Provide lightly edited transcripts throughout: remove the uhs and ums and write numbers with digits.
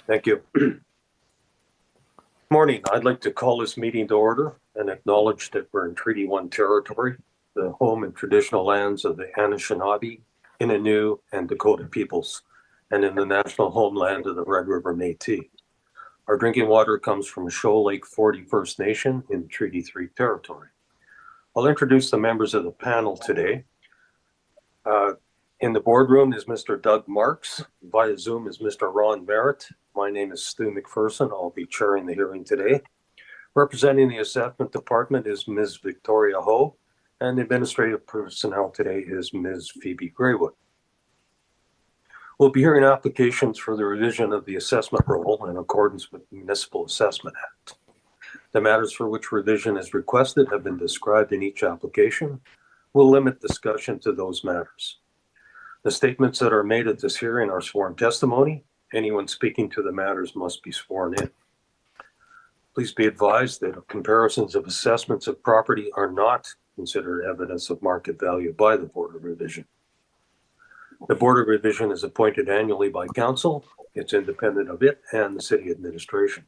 Thank you. Morning. I'd like to call this meeting to order and acknowledge that we're in Treaty 1 territory, the home and traditional lands of the Anishinaabe, Innu, and Dakota peoples, and in the national homeland of the Red River Métis. Our drinking water comes from Shoal Lake 40 First Nation in Treaty 3 territory. I'll introduce the members of the panel today. In the boardroom is Mr. Doug Marks. Via Zoom is Mr. Ron Merritt. My name is Stu McPherson. I'll be chairing the hearing today. Representing the Assessment Department is Ms. Victoria Ho, and the administrative personnel today is Ms. Phoebe Graywood. We'll be hearing applications for the revision of the assessment roll in accordance with the Municipal Assessment Act. The matters for which revision is requested have been described in each application. We'll limit discussion to those matters. The statements that are made at this hearing are sworn testimony. Anyone speaking to the matters must be sworn in. Please be advised that comparisons of assessments of property are not considered evidence of market value by the Board of Revision. The Board of Revision is appointed annually by Council. It's independent of it and the City Administration.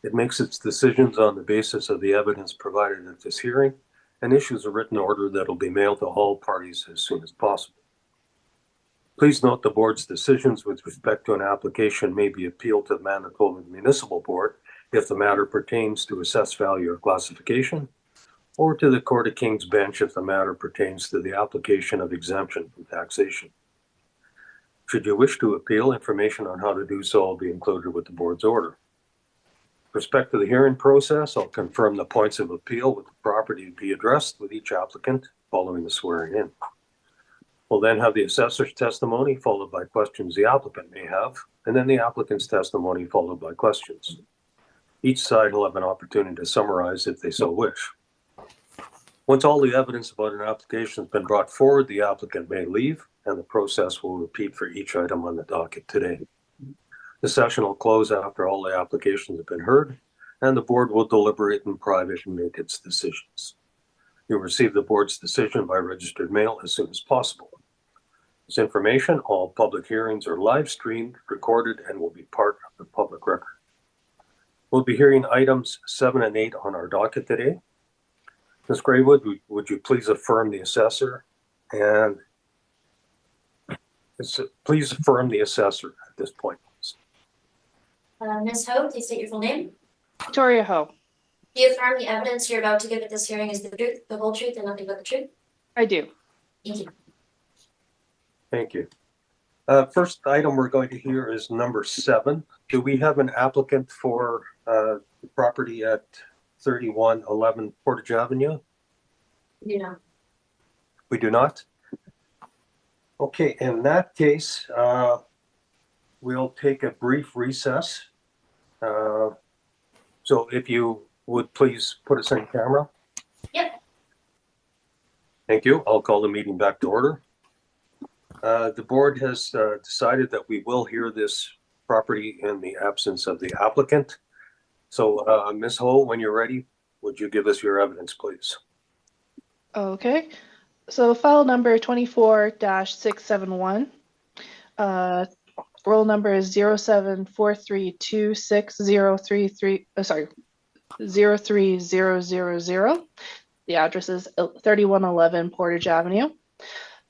It makes its decisions on the basis of the evidence provided at this hearing and issues a written order that will be mailed to all parties as soon as possible. Please note the Board's decisions with respect to an application may be appealed to the Manitoba Municipal Board if the matter pertains to assessed value or classification, or to the Court of King's Bench if the matter pertains to the application of exemption from taxation. Should you wish to appeal, information on how to do so will be included with the Board's order. With respect to the hearing process, I'll confirm the points of appeal with the property to be addressed with each applicant following the swearing in. We'll then have the assessor's testimony followed by questions the applicant may have, and then the applicant's testimony followed by questions. Each side will have an opportunity to summarize if they so wish. Once all the evidence about an application has been brought forward, the applicant may leave, and the process will repeat for each item on the docket today. The session will close after all the applications have been heard, and the Board will deliberate in private and make its decisions. You'll receive the Board's decision by registered mail as soon as possible. This information, all public hearings are live streamed, recorded, and will be part of the public record. We'll be hearing items 7 and 8 on our docket today. Ms. Graywood, would you please affirm the assessor? And please affirm the assessor at this point. Ms. Ho, please state your full name. Victoria Ho. Do you affirm the evidence you're about to give at this hearing is the truth, the whole truth, and nothing but the truth? I do. Thank you. Thank you. First item we're going to hear is number 7. Do we have an applicant for the property at 3111 Portage Avenue? You know. We do not? Okay, in that case, we'll take a brief recess. So if you would please put us in camera. Yep. Thank you. I'll call the meeting back to order. The Board has decided that we will hear this property in the absence of the applicant. So Ms. Ho, when you're ready, would you give us your evidence, please? Okay. So file number 24-671. Roll number is 074326033. The address is 3111 Portage Avenue.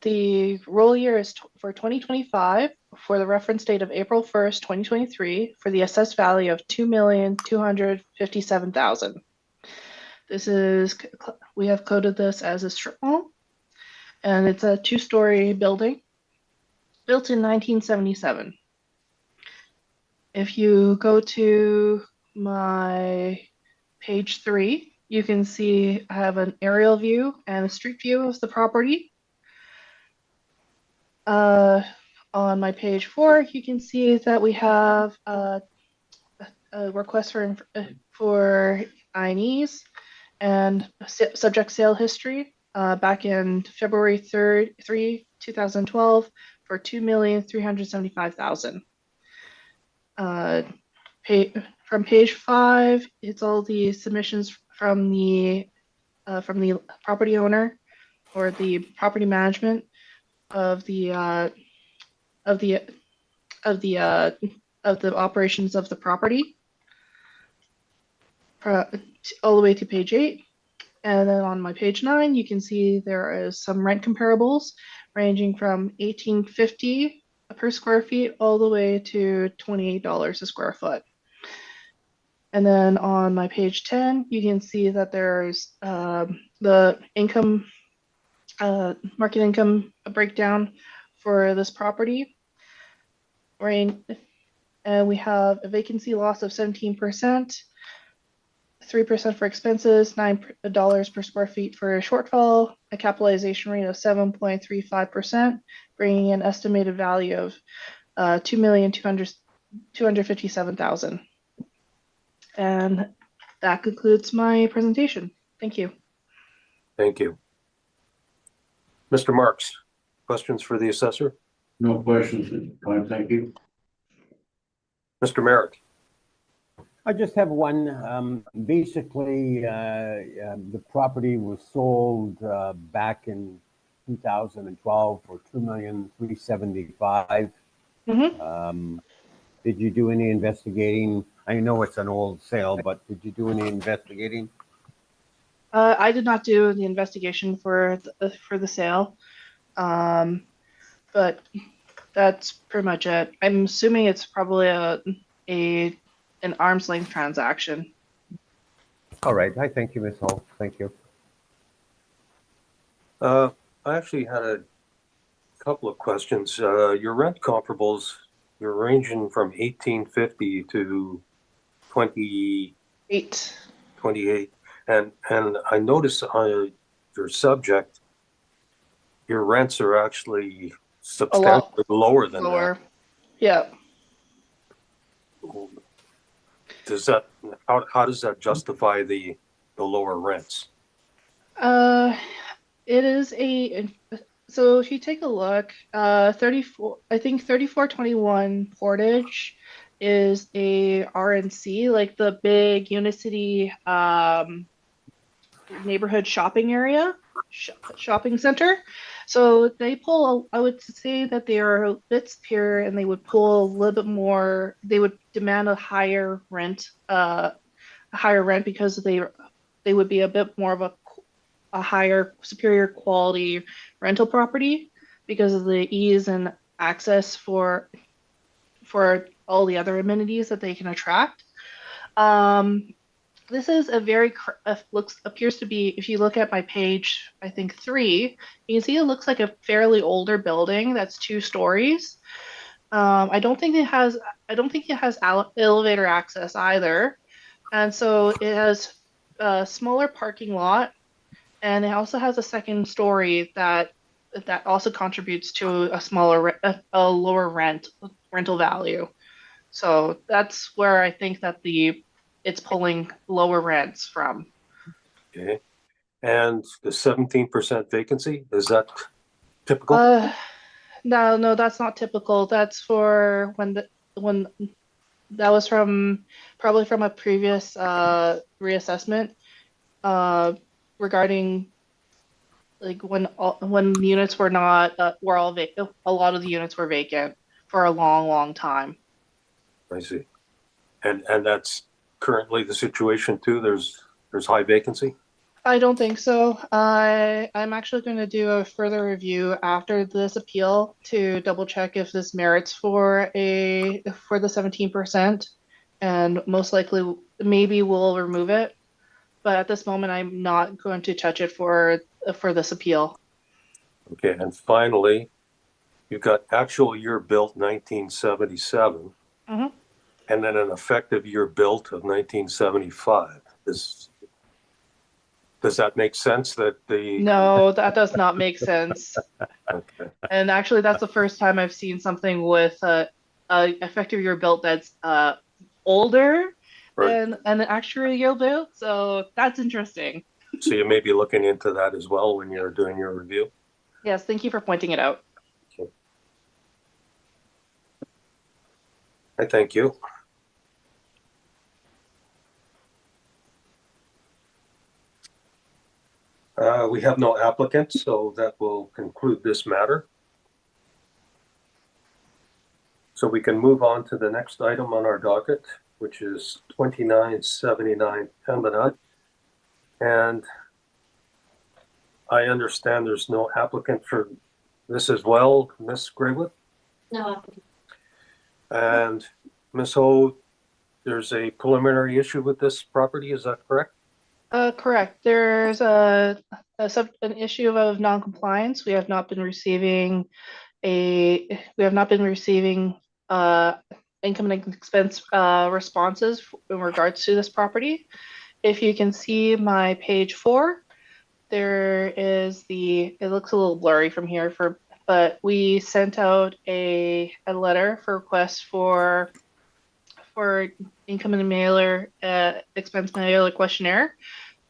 The roll year is for 2025 for the reference date of April 1st, 2023 for the assessed value of $2,257,000. This is, we have coded this as a strip mall, and it's a 2-story building built in 1977. If you go to my page 3, you can see I have an aerial view and a street view of the property. On my page 4, you can see that we have a request for INEs and subject sale history back in February 3, 2012 for $2,375,000. From page 5, it's all the submissions from the property owner or the property management of the the operations of the property, all the way to page 8. And then on my page 9, you can see there is some rent comparables ranging from $18.50 per square feet all the way to $28 a square foot. And then on my page 10, you can see that there's the income, market income breakdown for this property. And we have a vacancy loss of 17%, 3% for expenses, $9 per square feet for a shortfall, a capitalization rate of 7.35%, bringing an estimated value of $2,257,000. And that concludes my presentation. Thank you. Thank you. Mr. Marks, questions for the assessor? No questions. Fine, thank you. Mr. Merritt? I just have one. Basically, the property was sold back in 2012 for $2,375,000. Mm-hmm. Did you do any investigating? I know it's an old sale, but did you do any investigating? I did not do the investigation for the sale, but that's pretty much it. I'm assuming it's probably an arm's length transaction. All right. I thank you, Ms. Hall. Thank you. I actually had a couple of questions. Your rent comparables, you're ranging from 1850 to 28. And I noticed on your subject, your rents are actually substantially lower than lower. Yeah. that. Does that how does that justify the lower rents? It is so if you take a look, 34, I think 3421 Portage is a RNC, like the big Unicity neighborhood shopping area, shopping center. So they pull, I would say that they are a bit superior, and they would pull a little bit more, they would demand a higher rent because they would be a bit more of a higher, superior quality rental property because of the ease and access for all the other amenities that they can attract. This is a very appears to be, if you look at my page, I think 3, you can see it looks like a fairly older building that's 2 stories. I don't think it has elevator access either, and so it has a smaller parking lot, and it also has a second story that also contributes to a lower rental value. So that's where I think that it's pulling lower rents from. Okay. And the 17% vacancy, is that typical? No, that's not typical. That's for when that was probably from a previous reassessment regarding like when units were not were all vacant. A lot of the units were vacant for a long time. I see. And that's currently the situation too. There's high vacancy? I don't think so. I'm actually going to do a further review after this appeal to double check if this merits for the 17%, and most likely maybe we'll remove it. But at this moment, I'm not going to touch it for this appeal. Okay, and finally, you've got actual year built 1977, Mm-hmm. and then an effective year built of 1975. Does that make sense? No, that does not make sense. Okay. And actually, that's the first time I've seen something with a effective year built that's older than an actual year built. So that's interesting. So you may be looking into that as well when you're doing your review. Yes, thank you for pointing it out. Okay. I thank you. We have no applicants, so that will conclude this matter. So we can move on to the next item on our docket, which is 2979 Pembina. And I understand there's no applicant for this as well, Ms. Graywood? No applicant. And Ms. Ho, there's a preliminary issue with this property, is that correct? Correct. There's an issue of non-compliance. We have not been receiving income and expense responses in regards to this property. If you can see my page 4, there is it looks a little blurry from here but we sent out a letter for requests for income and mailer expense mailer questionnaire.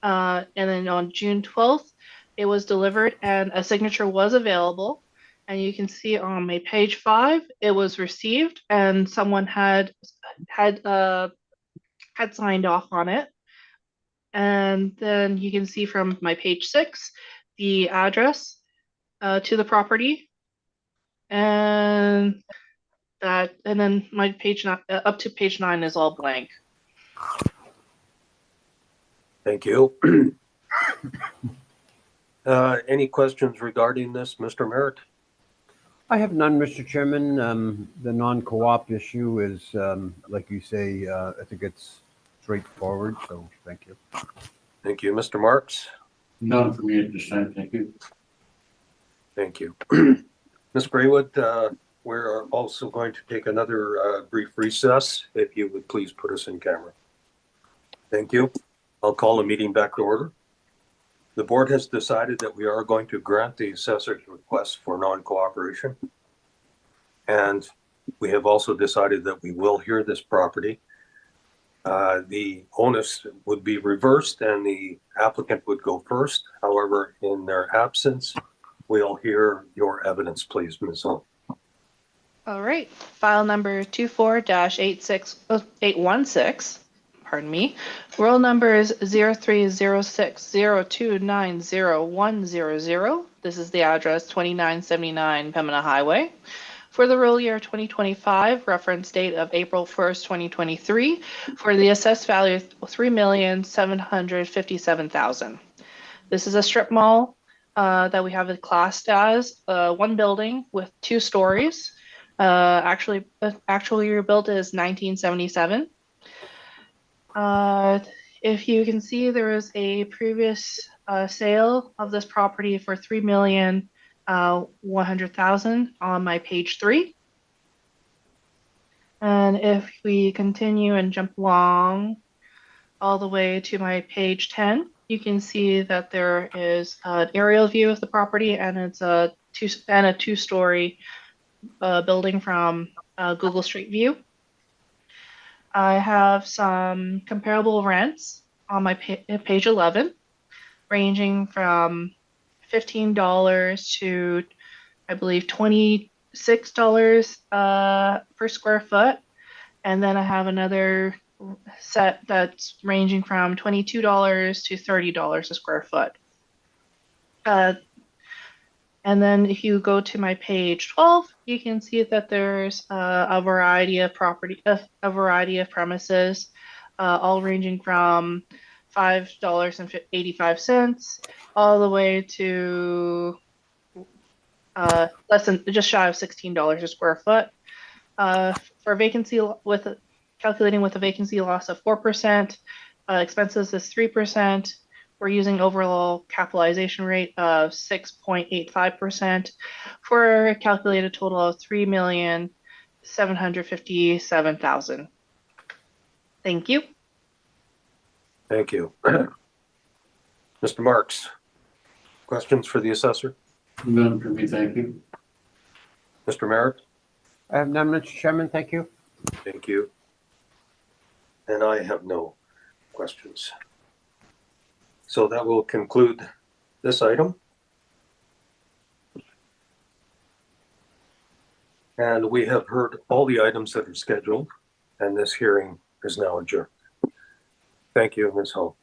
And then on June 12th, it was delivered and a signature was available. And you can see on my page 5, it was received and someone had signed off on it. And then you can see from my page 6, the address to the property. And then my page up to page 9 is all blank. Thank you. Any questions regarding this, Mr. Merritt? I have none, Mr. Chairman. The non-co-op issue is, like you say, I think it's straightforward, so thank you. Thank you, Mr. Marks. None for me at this time, thank you. Thank you. Ms. Graywood, we're also going to take another brief recess. If you would please put us in camera. Thank you. I'll call the meeting back to order. The board has decided that we are going to grant the assessor's request for non-cooperation. And we have also decided that we will hear this property. The onus would be reversed and the applicant would go first. However, in their absence, we'll hear your evidence, please, Ms. Hull. All right, file number 24-816, pardon me. Roll number is 030602900100. This is the address 2979 Pembina Highway. For the roll year 2025, reference date of April 1st, 2023, for the assessed value of $3,757,000. This is a strip mall that we have it classed as one building with 2 stories. Actually year built is 1977. If you can see, there is a previous sale of this property for $3,100,000 on my page 3. And if we continue and jump along all the way to my page 10, you can see that there is an aerial view of the property, and it's a 2-story building from Google Street View. I have some comparable rents on my page 11, ranging from $15 to, I believe, $26 per square foot. And then I have another set that's ranging from $22 to $30 a square foot. And then if you go to my page 12, you can see that there's a variety of premises, all ranging from $5.85 all the way to just shy of $16 a square foot. For vacancy calculating with a vacancy loss of 4%, expenses is 3%. We're using overall capitalization rate of 6.85% for a calculated total of $3,757,000. Thank you. Thank you. Mr. Marks, questions for the assessor? None for me, thank you. Mr. Merritt? I have none, Mr. Chairman. Thank you. Thank you. And I have no questions. So that will conclude this item. And we have heard all the items that are scheduled, and this hearing is now adjourned. Thank you, Ms. Hull.